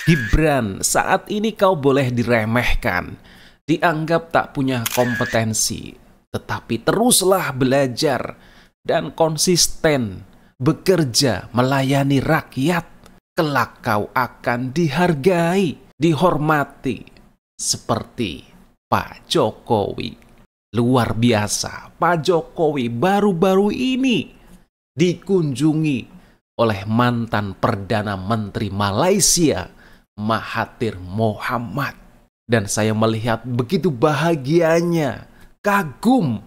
Gibran, saat ini kau boleh diremehkan, dianggap tak punya kompetensi, tetapi teruslah belajar dan konsisten bekerja melayani rakyat. Kelak kau akan dihargai, dihormati seperti Pak Jokowi. Luar biasa, Pak Jokowi baru-baru ini dikunjungi oleh mantan Perdana Menteri Malaysia, Mahathir Mohamad. Dan saya melihat begitu bahagianya, kagum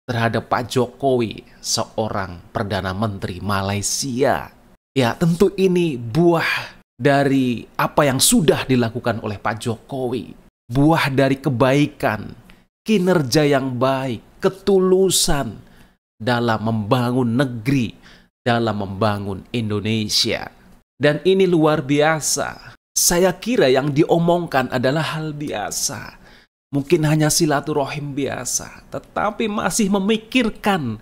terhadap Pak Jokowi, seorang Perdana Menteri Malaysia. Ya, tentu ini buah dari apa yang sudah dilakukan oleh Pak Jokowi. Buah dari kebaikan, kinerja yang baik, ketulusan dalam membangun negeri, dalam membangun Indonesia. Dan ini luar biasa. Saya kira yang diomongkan adalah hal biasa. Mungkin hanya silaturahim biasa, tetapi masih memikirkan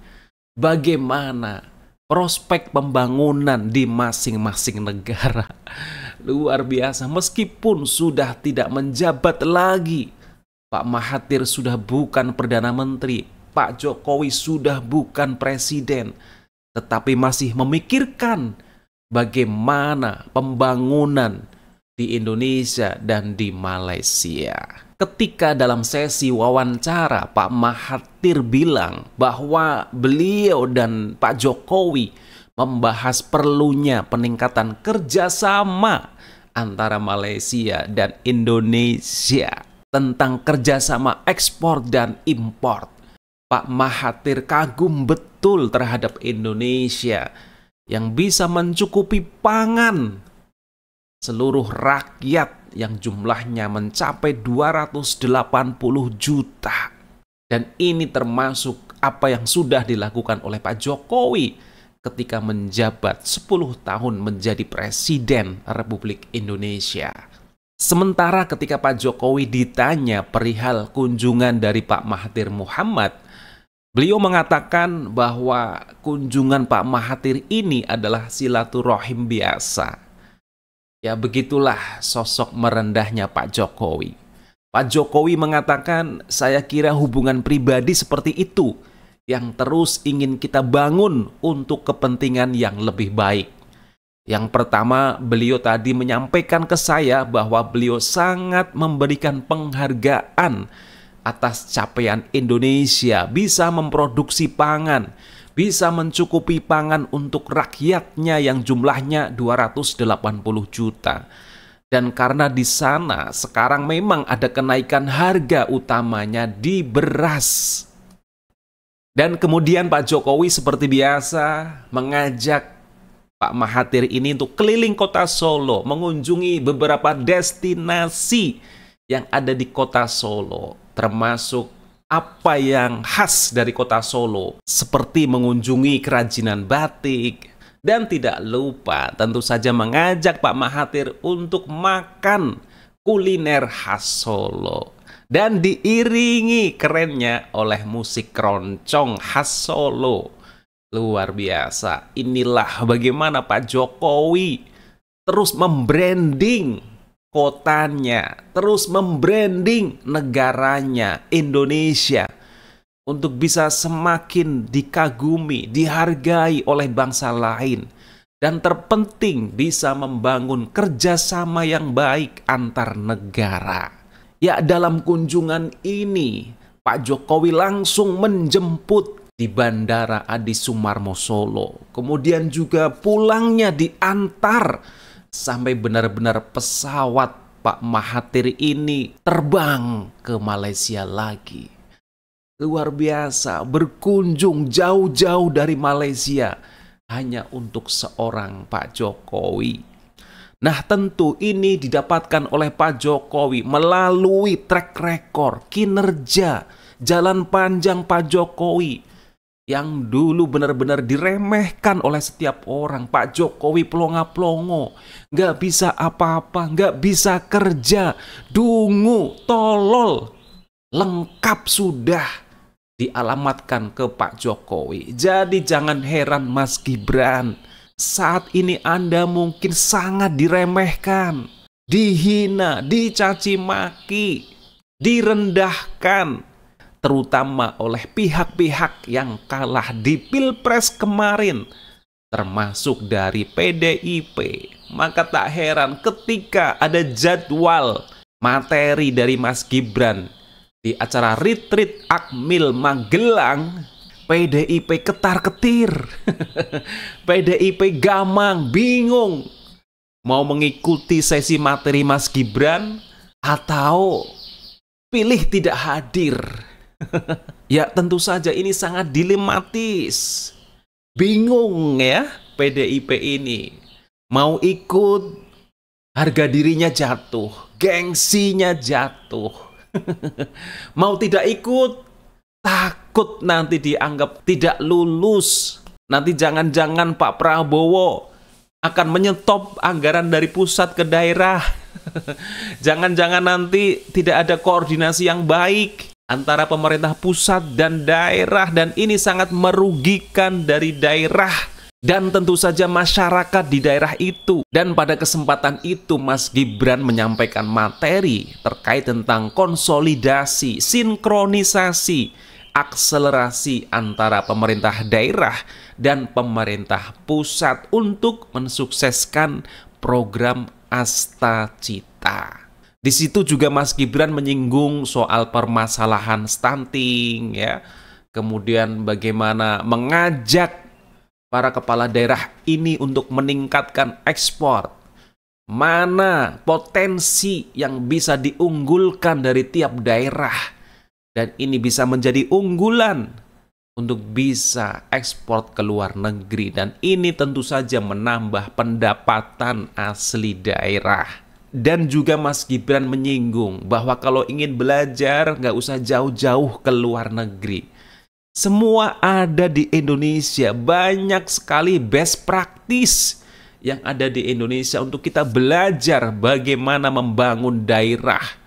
bagaimana prospek pembangunan di masing-masing negara. Luar biasa, meskipun sudah tidak menjabat lagi. Pak Mahathir sudah bukan Perdana Menteri, Pak Jokowi sudah bukan Presiden, tetapi masih memikirkan bagaimana pembangunan di Indonesia dan di Malaysia. Ketika dalam sesi wawancara, Pak Mahathir bilang bahwa beliau dan Pak Jokowi membahas perlunya peningkatan kerjasama antara Malaysia dan Indonesia tentang kerjasama ekspor dan impor. Pak Mahathir kagum betul terhadap Indonesia yang bisa mencukupi pangan seluruh rakyat yang jumlahnya mencapai 280 juta. Dan ini termasuk apa yang sudah dilakukan oleh Pak Jokowi ketika menjabat 10 tahun menjadi Presiden Republik Indonesia. Sementara ketika Pak Jokowi ditanya perihal kunjungan dari Pak Mahathir Mohamad, beliau mengatakan bahwa kunjungan Pak Mahathir ini adalah silaturahim biasa. Ya, begitulah sosok merendahnya Pak Jokowi. Pak Jokowi mengatakan, saya kira hubungan pribadi seperti itu yang terus ingin kita bangun untuk kepentingan yang lebih baik. Yang pertama, beliau tadi menyampaikan ke saya bahwa beliau sangat memberikan penghargaan atas capaian Indonesia bisa memproduksi pangan, bisa mencukupi pangan untuk rakyatnya yang jumlahnya 280 juta. Dan karena di sana sekarang memang ada kenaikan harga utamanya di beras. Dan kemudian Pak Jokowi seperti biasa mengajak Pak Mahathir ini untuk keliling kota Solo, mengunjungi beberapa destinasi yang ada di kota Solo, termasuk apa yang khas dari kota Solo, seperti mengunjungi kerajinan batik, dan tidak lupa tentu saja mengajak Pak Mahathir untuk makan kuliner khas Solo. Dan diiringi kerennya oleh musik keroncong khas Solo. Luar biasa, inilah bagaimana Pak Jokowi terus membranding kotanya, terus membranding negaranya, Indonesia, untuk bisa semakin dikagumi, dihargai oleh bangsa lain. Dan terpenting bisa membangun kerjasama yang baik antar negara. Ya, dalam kunjungan ini, Pak Jokowi langsung menjemput di Bandara Adi Sumarmo Solo. Kemudian juga pulangnya diantar sampai benar-benar pesawat Pak Mahathir ini terbang ke Malaysia lagi. Luar biasa, berkunjung jauh-jauh dari Malaysia hanya untuk seorang Pak Jokowi. Nah, tentu ini didapatkan oleh Pak Jokowi melalui track record, kinerja, jalan panjang Pak Jokowi yang dulu benar-benar diremehkan oleh setiap orang. Pak Jokowi pelongo-pelongo, nggak bisa apa-apa, nggak bisa kerja, dungu, tolol, lengkap sudah dialamatkan ke Pak Jokowi. Jadi jangan heran Mas Gibran, saat ini Anda mungkin sangat diremehkan. dihina, dicaci maki, direndahkan, terutama oleh pihak-pihak yang kalah di Pilpres kemarin, termasuk dari PDIP. Maka tak heran ketika ada jadwal materi dari Mas Gibran di acara Retreat Akmil Magelang, PDIP ketar-ketir. PDIP gamang, bingung mau mengikuti sesi materi Mas Gibran atau pilih tidak hadir. Ya tentu saja ini sangat dilematis. Bingung ya PDIP ini. Mau ikut, harga dirinya jatuh, gengsinya jatuh. Mau tidak ikut, takut nanti dianggap tidak lulus. Nanti jangan-jangan Pak Prabowo akan menyetop anggaran dari pusat ke daerah. Jangan-jangan nanti tidak ada koordinasi yang baik antara pemerintah pusat dan daerah, dan ini sangat merugikan dari daerah dan tentu saja masyarakat di daerah itu. Dan pada kesempatan itu Mas Gibran menyampaikan materi terkait tentang konsolidasi, sinkronisasi, akselerasi antara pemerintah daerah dan pemerintah pusat untuk mensukseskan program Astacita. Di situ juga Mas Gibran menyinggung soal permasalahan stunting ya. Kemudian bagaimana mengajak para kepala daerah ini untuk meningkatkan ekspor. Mana potensi yang bisa diunggulkan dari tiap daerah. Dan ini bisa menjadi unggulan untuk bisa ekspor ke luar negeri. Dan ini tentu saja menambah pendapatan asli daerah. Dan juga Mas Gibran menyinggung bahwa kalau ingin belajar nggak usah jauh-jauh ke luar negeri. Semua ada di Indonesia. Banyak sekali best practice yang ada di Indonesia untuk kita belajar bagaimana membangun daerah.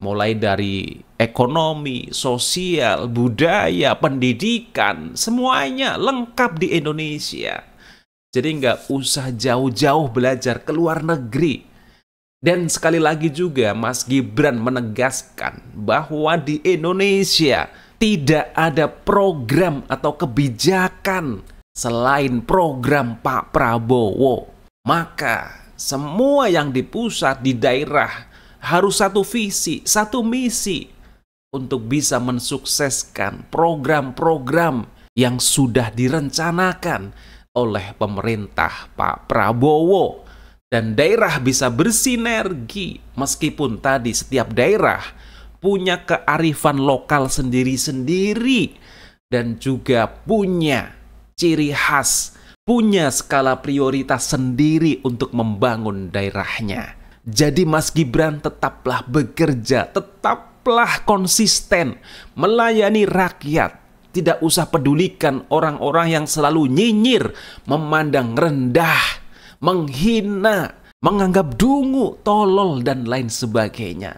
Mulai dari ekonomi, sosial, budaya, pendidikan, semuanya lengkap di Indonesia. Jadi nggak usah jauh-jauh belajar ke luar negeri. Dan sekali lagi juga Mas Gibran menegaskan bahwa di Indonesia tidak ada program atau kebijakan selain program Pak Prabowo. Maka semua yang di pusat, di daerah harus satu visi, satu misi untuk bisa mensukseskan program-program yang sudah direncanakan oleh pemerintah Pak Prabowo. Dan daerah bisa bersinergi meskipun tadi setiap daerah punya kearifan lokal sendiri-sendiri dan juga punya ciri khas, punya skala prioritas sendiri untuk membangun daerahnya. Jadi Mas Gibran tetaplah bekerja, tetaplah konsisten melayani rakyat. Tidak usah pedulikan orang-orang yang selalu nyinyir, memandang rendah, menghina, menganggap dungu, tolol, dan lain sebagainya.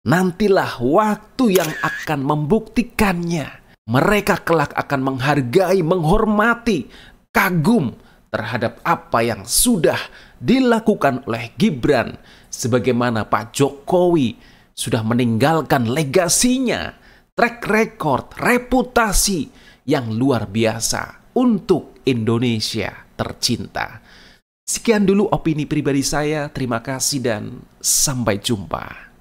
Nantilah waktu yang akan membuktikannya. Mereka kelak akan menghargai, menghormati, kagum terhadap apa yang sudah dilakukan oleh Gibran. Sebagaimana Pak Jokowi sudah meninggalkan legasinya, track record, reputasi yang luar biasa untuk Indonesia tercinta. Sekian dulu opini pribadi saya. Terima kasih dan sampai jumpa.